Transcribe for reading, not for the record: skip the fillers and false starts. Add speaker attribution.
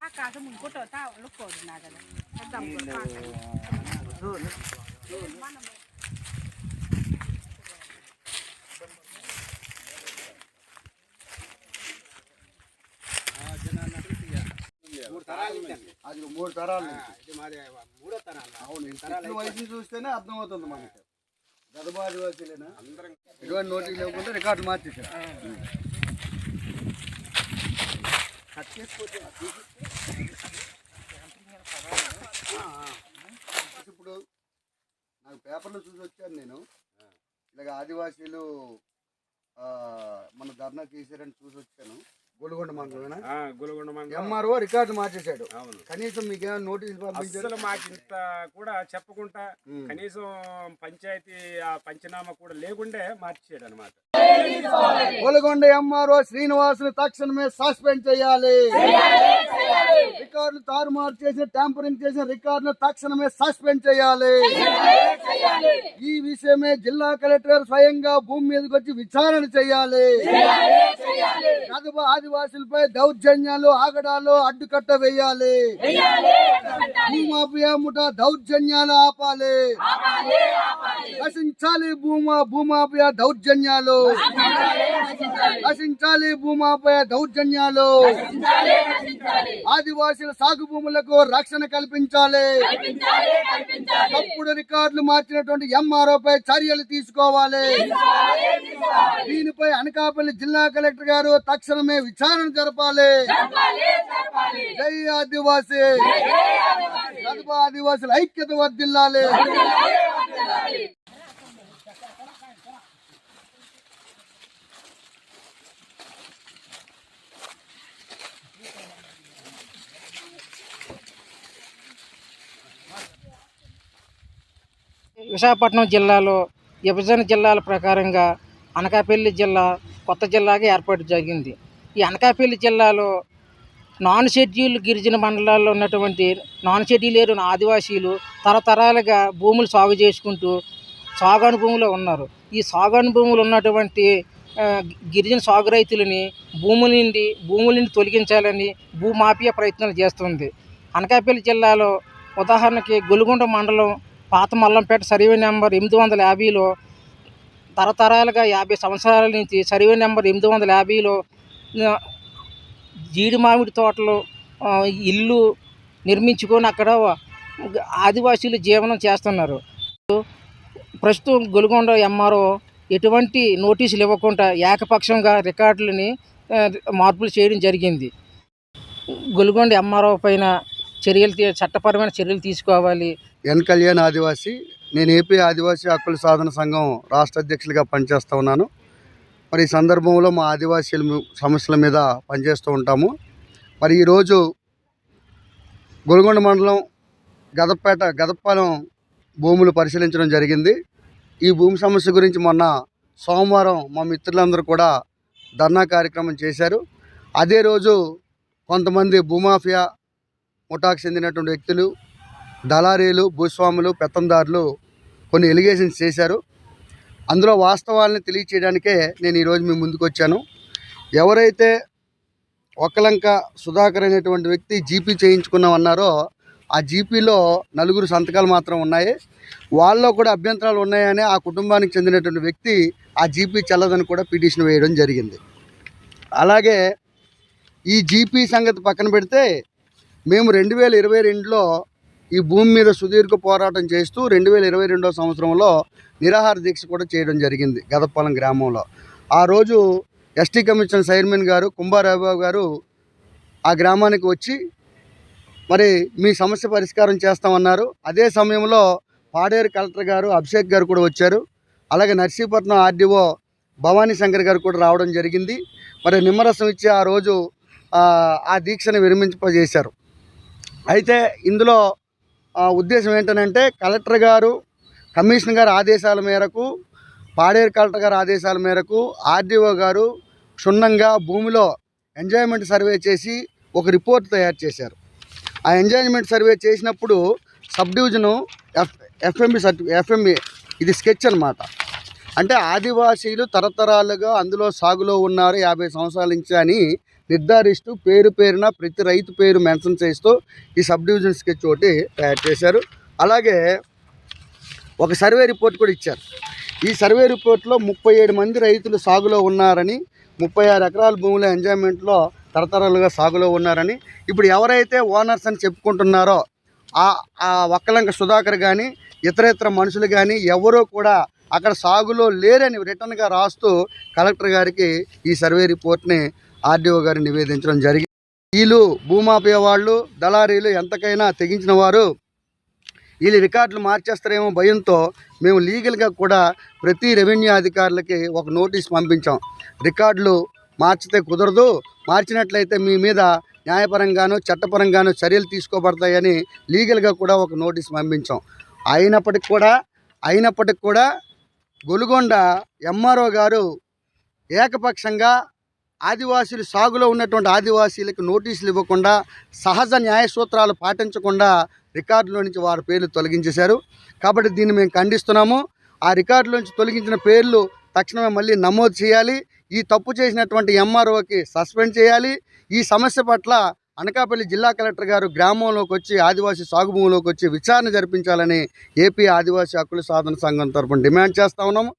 Speaker 1: అది 3 తరాలు అవును. వయసు చూస్తేనే అర్థమవుతుంది మనకి. గదబ ఆదివాసీలేనా ఎటువంటి నోటీస్ లేకుండా రికార్డు మార్చేసారు. ఇప్పుడు నాకు పేపర్లో చూసి వచ్చాను నేను. ఇలాగ ఆదివాసీలు మన ధర్నా చేశారని చూసి వచ్చాను. గొలుగొండ మండలం ఎంఆర్ఓ రికార్డు మార్చేశాడు. కనీసం మీకు ఏమైనా నోటీస్ పంపించారు?
Speaker 2: మాకు ఇంత కూడా చెప్పకుండా కనీసం పంచాయతీ పంచనామా కూడా లేకుండే మార్చేశాడు అనమాట.
Speaker 1: గొలుగొండ ఎంఆర్ఓ శ్రీనివాసుని తక్షణమే సస్పెండ్ చేయాలి. రికార్డులు తారుమారు చేసిన ట్యాంపరింగ్ చేసిన రికార్డును తక్షణమే సస్పెండ్ చేయాలి. ఈ విషయమే జిల్లా కలెక్టర్ స్వయంగా భూమి మీదకి వచ్చి విచారణ చేయాలి. గదబ ఆదివాసులపై దౌర్జన్యాలు ఆగడాలు అడ్డుకట్ట వేయాలి. భూమాఫియా ముఠా దౌర్జన్యాలు ఆపాలి. నశించాలి భూమాఫియా దౌర్జన్యాలు. నశించాలి భూమాఫియా దౌర్జన్యాలు. ఆదివాసుల సాగు భూములకు రక్షణ కల్పించాలి. తప్పుడు రికార్డులు మార్చినటువంటి ఎంఆర్ఓ పై చర్యలు తీసుకోవాలి. దీనిపై అనకాపల్లి జిల్లా కలెక్టర్ గారు తక్షణమే విచారణ జరపాలి. జై ఆదివాసీ. గదబ ఆదివాసుల ఐక్యత వర్ధిల్లాలి.
Speaker 3: విశాఖపట్నం జిల్లాలో విభజన జిల్లాల ప్రకారంగా అనకాపల్లి జిల్లా కొత్త జిల్లాగా ఏర్పాటు జరిగింది. ఈ అనకాపల్లి జిల్లాలో నాన్ షెడ్యూల్ గిరిజన మండలాల్లో ఉన్నటువంటి నాన్ షెడ్యూల్ ఆదివాసీలు తరతరాలుగా భూములు సాగు చేసుకుంటూ సాగు భూములో ఉన్నారు. ఈ సాగు భూములు ఉన్నటువంటి గిరిజన సాగు రైతులని భూముల నుండి తొలగించాలని భూమాఫియా ప్రయత్నాలు చేస్తుంది. అనకాపల్లి జిల్లాలో ఉదాహరణకి గొలుగొండ మండలం పాత మల్లంపేట సర్వే నెంబర్ 850లో తరతరాలుగా 50 సంవత్సరాల నుంచి సర్వే నెంబర్ 850లో జీడి మామిడి తోటలు ఇల్లు నిర్మించుకొని అక్కడ ఆదివాసీలు జీవనం చేస్తున్నారు. ప్రస్తుతం గొలుగొండ ఎంఆర్ఓ ఎటువంటి నోటీసులు ఇవ్వకుండా ఏకపక్షంగా రికార్డులని మార్పులు చేయడం జరిగింది. గొలుగొండ ఎంఆర్ఓ పైన చట్టపరమైన చర్యలు తీసుకోవాలి.
Speaker 1: ఎన్ కళ్యాణ్ ఆదివాసీ. నేను ఏపీ ఆదివాసీ హక్కుల సాధన సంఘం రాష్ట్ర అధ్యక్షులుగా పనిచేస్తూ ఉన్నాను. మరి ఈ సందర్భంలో మా ఆదివాసీల సమస్యల మీద పనిచేస్తూ ఉంటాము. మరి ఈరోజు గొలుగొండ మండలం గదపాలెం భూములు పరిశీలించడం జరిగింది. ఈ భూమి సమస్య గురించి మొన్న సోమవారం మా మిత్రులందరూ కూడా ధర్నా కార్యక్రమం చేశారు. అదే రోజు కొంతమంది భూమాఫియా ముఠాకు చెందినటువంటి వ్యక్తులు, దళారీలు, భూస్వాములు, పెత్తందారులు కొన్ని ఎలిగేషన్స్ చేశారు. అందులో వాస్తవాలను తెలియచేయడానికే నేను ఈరోజు మీ ముందుకు వచ్చాను. ఎవరైతే ఒక్కలంక సుధాకర్ అనేటువంటి వ్యక్తి జీపీ చేయించుకున్నామన్నారో ఆ జీపీలో 4 సంతకాలు మాత్రం ఉన్నాయి. వాళ్ళలో కూడా అభ్యంతరాలు ఉన్నాయని ఆ కుటుంబానికి చెందినటువంటి వ్యక్తి ఆ జీపీ చెల్లదని కూడా పిటిషన్ వేయడం జరిగింది. అలాగే ఈ జీపీ సంగతి పక్కన పెడితే మేము 2022లో ఈ భూమి మీద సుదీర్ఘ పోరాటం చేస్తూ 2022వ సంవత్సరంలో నిరాహార దీక్ష కూడా చేయడం జరిగింది గదపాలెం గ్రామంలో. ఆ రోజు ఎస్టీ కమిషన్ చైర్మన్ గారు కుంభారాబాబు గారు ఆ గ్రామానికి వచ్చి మరి మీ సమస్య పరిష్కారం చేస్తామన్నారు. అదే సమయంలో పాడేరు కలెక్టర్ గారు అభిషేక్ గారు కూడా వచ్చారు. అలాగే నర్సీపట్నం ఆర్డీఓ భవానీ శంకర్ గారు కూడా రావడం జరిగింది. మరి నిమ్మరసం ఇచ్చి ఆ రోజు ఆ దీక్షను విరమింపజేశారు. అయితే ఇందులో ఉద్దేశం ఏంటంటే కలెక్టర్ గారు కమిషనర్ గారి ఆదేశాల మేరకు పాడేరు కలెక్టర్ గారి ఆదేశాల మేరకు ఆర్డీఓ గారు క్షుణ్ణంగా భూమిలో ఎంజాయ్మెంట్ సర్వే చేసి ఒక రిపోర్ట్ తయారు చేశారు. ఆ ఎంజాయ్మెంట్ సర్వే చేసినప్పుడు సబ్ డివిజను ఎఫ్ఎంఈ ఇది స్కెచ్ అన్నమాట. అంటే ఆదివాసీలు తరతరాలుగా అందులో సాగులో ఉన్నారు 50 సంవత్సరాల నుంచి అని నిర్ధారిస్తూ పేరు పేరున ప్రతి రైతు పేరు మెన్షన్ చేస్తూ ఈ సబ్ డివిజన్ స్కెచ్ ఒకటి తయారు చేశారు. అలాగే ఒక సర్వే రిపోర్ట్ కూడా ఇచ్చారు. ఈ సర్వే రిపోర్ట్లో 37 మంది రైతులు సాగులో ఉన్నారని, 36 ఎకరాల భూముల ఎంజాయ్మెంట్లో తరతరాలుగా సాగులో ఉన్నారని, ఇప్పుడు ఎవరైతే ఓనర్స్ అని చెప్పుకుంటున్నారో ఆ వక్కలంక సుధాకర్ కానీ ఇతర మనుషులు కానీ ఎవరో కూడా అక్కడ సాగులో లేరని రిటర్న్గా రాస్తూ కలెక్టర్ గారికి ఈ సర్వే రిపోర్ట్ని ఆర్డీఓ గారు నివేదించడం జరిగింది. వీళ్ళు భూమాఫియా వాళ్ళు, దళారీలు ఎంతకైనా తెగించిన వారు వీళ్ళు రికార్డులు మార్చేస్తారేమో భయంతో మేము లీగల్గా కూడా ప్రతి రెవెన్యూ అధికారులకి ఒక నోటీస్ పంపించాం. రికార్డులు మార్చితే కుదరదు, మార్చినట్లయితే మీ మీద న్యాయపరంగాను చట్టపరంగాను చర్యలు తీసుకోబడతాయని లీగల్గా కూడా ఒక నోటీస్ పంపించాం. అయినప్పటికి కూడా గొలుగొండ ఎంఆర్ఓ గారు ఏకపక్షంగా ఆదివాసీలు సాగులో ఉన్నటువంటి ఆదివాసీలకు నోటీసులు ఇవ్వకుండా, సహజ న్యాయ సూత్రాలు పాటించకుండా రికార్డులో నుంచి వారి పేర్లు తొలగించేశారు. కాబట్టి దీన్ని మేము ఖండిస్తున్నాము. ఆ రికార్డులో నుంచి తొలగించిన పేర్లు తక్షణమే మళ్ళీ నమోదు చేయాలి. ఈ తప్పు చేసినటువంటి ఎంఆర్ఓకి సస్పెండ్ చేయాలి. ఈ సమస్య పట్ల అనకాపల్లి జిల్లా కలెక్టర్ గారు గ్రామంలోకి వచ్చి ఆదివాసీ సాగు భూమిలోకి వచ్చి విచారణ జరిపించాలని ఏపీ ఆదివాసీ హక్కుల సాధన సంఘం తరపున డిమాండ్ చేస్తూ ఉన్నాము.